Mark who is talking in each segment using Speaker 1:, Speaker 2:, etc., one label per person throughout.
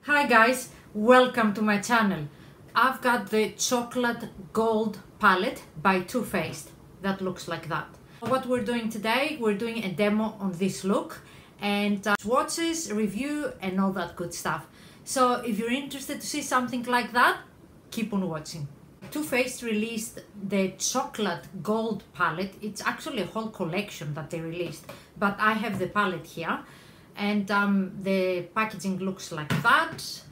Speaker 1: Hi guys, welcome to my channel. I've got the chocolate gold palette by Too Faced that looks like that. What we're doing today, we're doing a demo on this look and swatches, review and all that good stuff. So if you're interested to see something like that, keep on watching. Too Faced released the chocolate gold palette. It's actually a whole collection that they released, but I have the palette here. And the packaging looks like that,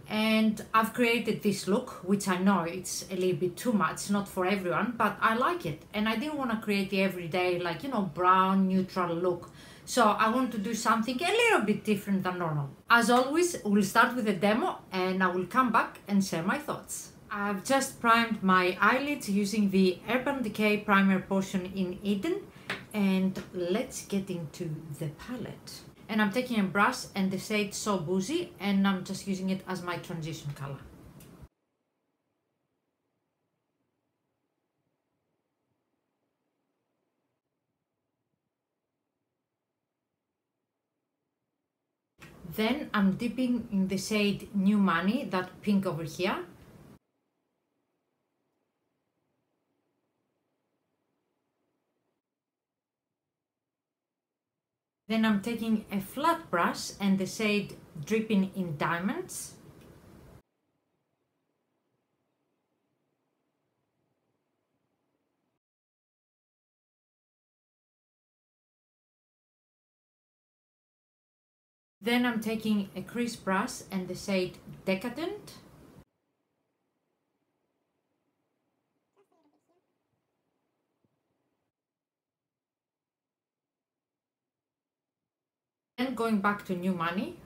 Speaker 1: and I've created this look, which I know it's a little bit too much, not for everyone, but I like it, and I didn't want to create the everyday, like, you know, brown neutral look, so I want to do something a little bit different than normal. As always, we'll start with a demo and I will come back and share my thoughts. I've just primed my eyelids using the Urban Decay Primer Potion in Eden, and let's get into the palette. And I'm taking a brush and the shade So Boozy, and I'm just using it as my transition color. Then I'm dipping in the shade New Money, that pink over here. Then I'm taking a flat brush and the shade Dripping in Diamonds. Then I'm taking a crease brush and the shade Decadent. Then going back to New Money.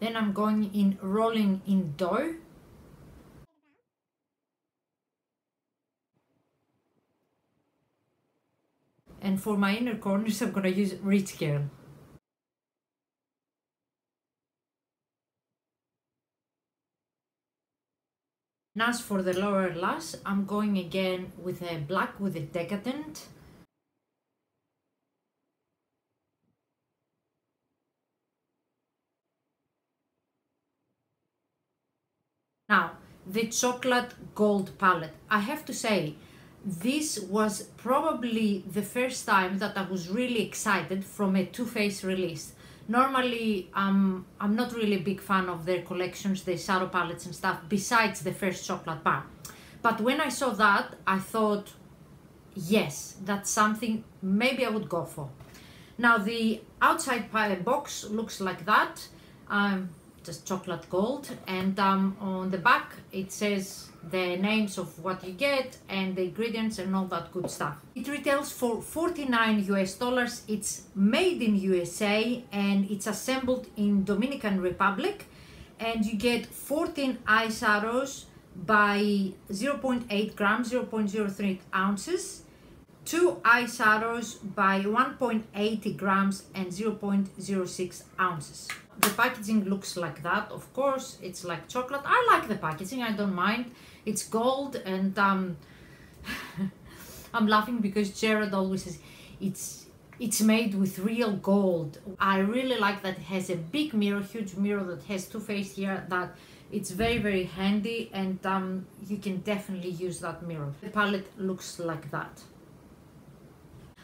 Speaker 1: Then I'm going in Rolling in Dough. And for my inner corners, I'm gonna use Rich Girl. And as for the lower lash, I'm going again with a black with a Decadent. Now, the chocolate gold palette. I have to say, this was probably the first time that I was really excited from a Too Faced release. Normally, I'm not really a big fan of their collections, their shadow palettes and stuff, besides the first chocolate bar. But when I saw that, I thought, yes, that's something maybe I would go for. Now, the outside box looks like that. Just chocolate gold, and on the back it says the names of what you get and the ingredients and all that good stuff. It retails for $49 US. It's made in USA and it's assembled in Dominican Republic, and you get 14 eyeshadows by 0.8 grams, 0.03 ounces, 2 eyeshadows by 1.80 grams and 0.06 ounces. The packaging looks like that. Of course, it's like chocolate. I like the packaging, I don't mind. It's gold, and I'm laughing because Jared always says it's made with real gold. I really like that it has a big mirror, huge mirror that has Too Faced here, that it's very, very handy, and you can definitely use that mirror. The palette looks like that.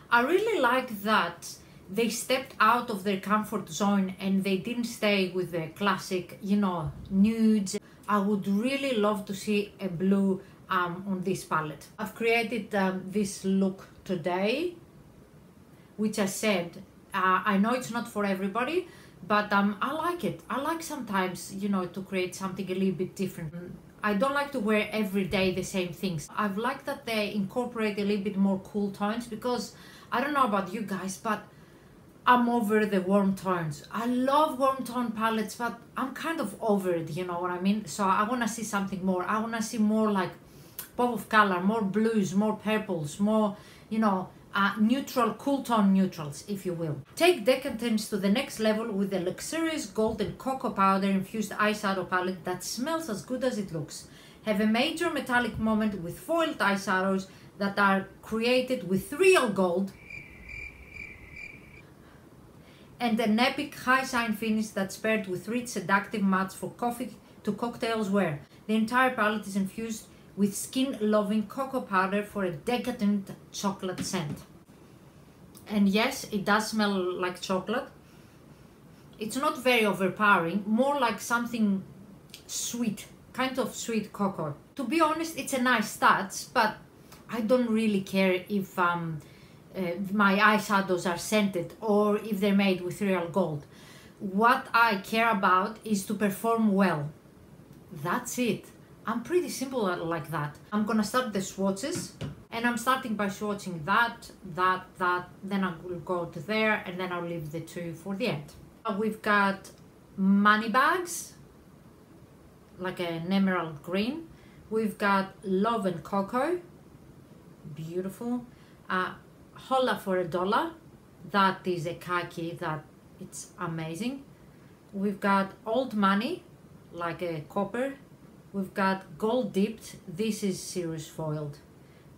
Speaker 1: I really like that they stepped out of their comfort zone and they didn't stay with the classic, you know, nudes. I would really love to see a blue on this palette. I've created this look today, which I said, I know it's not for everybody, but I like it. I like sometimes, you know, to create something a little bit different. I don't like to wear every day the same things. I've liked that they incorporate a little bit more cool tones, because I don't know about you guys, but I'm over the warm tones. I love warm tone palettes, but I'm kind of over it, you know what I mean? So I want to see something more. I want to see more like pop of color, more blues, more purples, more, you know, neutral, cool tone neutrals, if you will. Take Decadence to the next level with the luxurious golden cocoa powder infused eyeshadow palette that smells as good as it looks. Have a major metallic moment with foiled eyeshadows that are created with real gold. and an epic high shine finish that's paired with rich seductive mattes for coffee to cocktails wear. The entire palette is infused with skin-loving cocoa powder for a decadent chocolate scent. And yes, it does smell like chocolate. It's not very overpowering, more like something sweet, kind of sweet cocoa. To be honest, it's a nice touch, but I don't really care if my eyeshadows are scented or if they're made with real gold. What I care about is to perform well. That's it. I'm pretty simple like that. I'm gonna start the swatches, and I'm starting by swatching that, then I will go to there, and then I'll leave the two for the end. We've got money bags, like an emerald green. We've got Love and Cocoa, beautiful. Holla for $1, that is a khaki that it's amazing. We've got Old Money, like a copper. We've got Gold Dipped, this is Serious Foiled.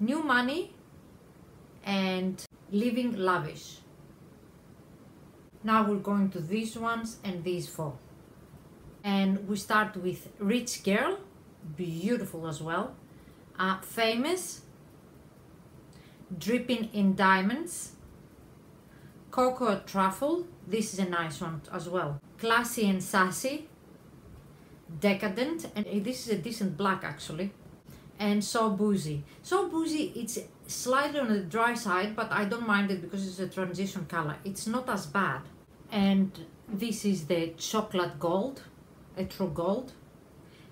Speaker 1: New Money and Living Lavish. Now we're going to these ones and these four. And we start with Rich Girl, beautiful as well. Famous, Dripping in Diamonds, Cocoa Truffle, this is a nice one as well. Classy and Sassy, Decadent, and this is a decent black actually. And So Boozy. So Boozy, it's slightly on the dry side, but I don't mind it because it's a transition color. It's not as bad. And this is the chocolate gold, a true gold.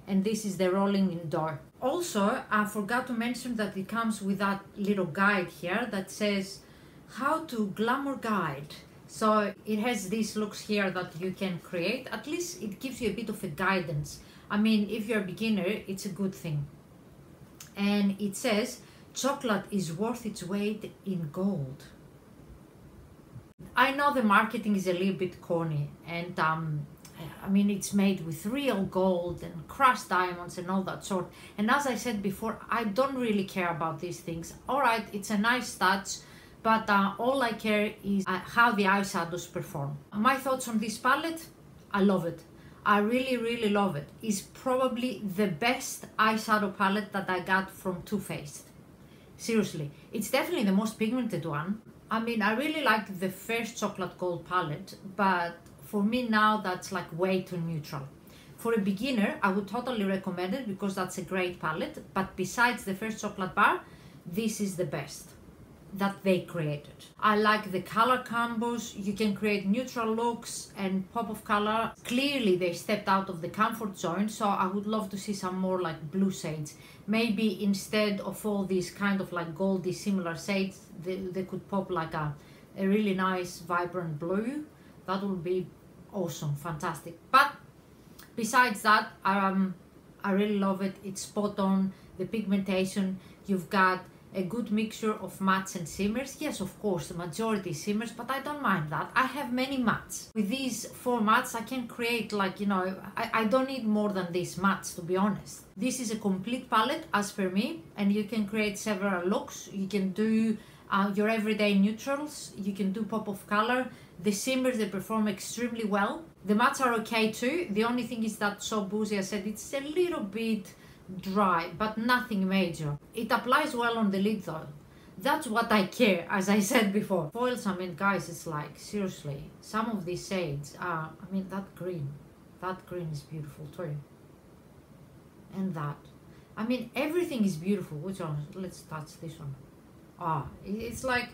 Speaker 1: And this is the Rolling in Dough. Also, I forgot to mention that it comes with that little guide here that says how to glamour guide. So it has these looks here that you can create. At least it gives you a bit of a guidance. I mean, if you're a beginner, it's a good thing. And it says, chocolate is worth its weight in gold. I know the marketing is a little bit corny, and I mean, it's made with real gold and crushed diamonds and all that sort. And as I said before, I don't really care about these things. All right, it's a nice touch, but all I care is how the eyeshadows perform. My thoughts on this palette, I love it. I really, really love it. It's probably the best eyeshadow palette that I got from Too Faced. Seriously, it's definitely the most pigmented one. I mean, I really liked the first chocolate gold palette, but for me now that's like way too neutral. For a beginner, I would totally recommend it because that's a great palette, but besides the first chocolate bar, this is the best that they created. I like the color combos. You can create neutral looks and pop of color. Clearly they stepped out of the comfort zone, so I would love to see some more like blue shades. Maybe instead of all these kind of like goldy similar shades, they could pop like a really nice vibrant blue. That would be awesome, fantastic. But besides that, I really love it. It's spot on. The pigmentation, you've got a good mixture of mattes and shimmers. Yes, of course, the majority is shimmers, but I don't mind that. I have many mattes. With these 4 mattes, I can create like, you know, I don't need more than these mattes, to be honest. This is a complete palette as per me, and you can create several looks. You can do your everyday neutrals, you can do pop of color. The shimmers, they perform extremely well. The mattes are okay too. The only thing is that So Boozy, I said, it's a little bit dry, but nothing major. It applies well on the lid though. That's what I care, as I said before. Foils, I mean, guys, it's like, seriously, some of these shades are, I mean, that green is beautiful too. And that. I mean, everything is beautiful. Which one? Let's touch this one. It's like,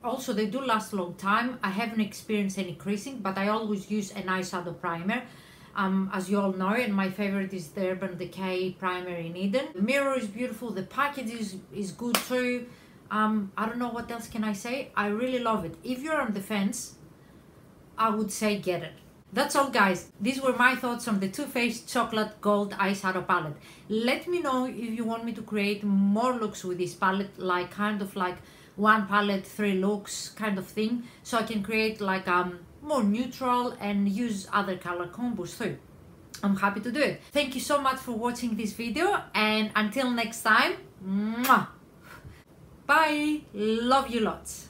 Speaker 1: also they do last a long time. I haven't experienced any creasing, but I always use an eyeshadow primer. As you all know, and my favorite is the Urban Decay Primer in Eden. The mirror is beautiful, the package is good too. I don't know what else can I say. I really love it. If you're on the fence, I would say get it. That's all, guys. These were my thoughts on the Too Faced Chocolate Gold Eyeshadow Palette. Let me know if you want me to create more looks with this palette, like kind of like 1 palette, 3 looks kind of thing, so I can create like more neutral and use other color combos too. I'm happy to do it. Thank you so much for watching this video, and until next time, mwah! Bye. Love you lots.